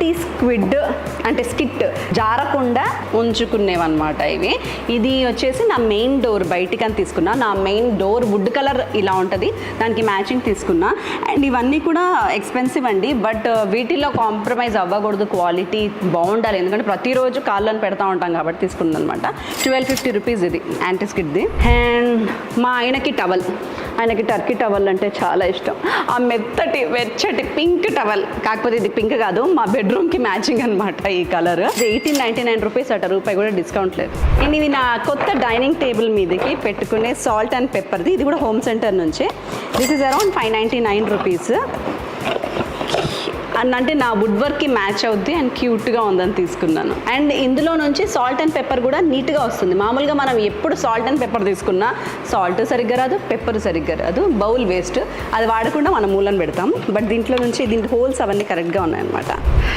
Anti squid అంటే skit జారకుండా ఉంచుకునేవన్నమాట ఇవి. ఇది వచ్చేసి నా మెయిన్ డోర్ బయటికి అని తీసుకున్నా. నా మెయిన్ డోర్ వుడ్ కలర్ ఇలా ఉంటుంది, దానికి మ్యాచింగ్ తీసుకున్నా. అండ్ ఇవన్నీ కూడా ఎక్స్పెన్సివ్ అండి, బట్ వీటిలో కాంప్రమైజ్ అవ్వకూడదు, క్వాలిటీ బాగుండాలి, ఎందుకంటే ప్రతిరోజు కాళ్ళని పెడతా ఉంటాం కాబట్టి తీసుకున్నాను అనమాట. 1250 రూపీస్ ఇది యాంటీ స్కిట్ది. అండ్ మా ఆయనకి టవల్, ఆయనకి టర్కీ టవల్ అంటే చాలా ఇష్టం. ఆ మెత్తటి వెచ్చటి పింక్ టవల్, కాకపోతే ఇది పింక్ కాదు, మా బెడ్రూమ్కి మ్యాచింగ్ అనమాట ఈ కలర్. 1899 రూపీస్ అట, రూపాయి కూడా డిస్కౌంట్ లేదు. అండ్ ఇది నా కొత్త డైనింగ్ టేబుల్ మీదకి పెట్టుకునే సాల్ట్ అండ్ పెప్పర్ది, ఇది కూడా హోమ్ సెంటర్ నుంచే. This is around 599 rupees. అంటే నా వుడ్ వర్క్కి మ్యాచ్ అవుద్ది అండ్ క్యూట్గా ఉందని తీసుకున్నాను. అండ్ ఇందులో నుంచి సాల్ట్ అండ్ పెప్పర్ కూడా నీట్గా వస్తుంది. మామూలుగా మనం ఎప్పుడు సాల్ట్ అండ్ పెప్పర్ తీసుకున్నా సాల్ట్ సరిగ్గా రాదు, పెప్పర్ సరిగ్గా రాదు, బౌల్ వేస్ట్, అది వాడకుండా మనం మూలను పెడతాం. బట్ దీంట్లో నుంచి దీంట్లో హోల్స్ అవన్నీ కరెక్ట్గా ఉన్నాయన్నమాట.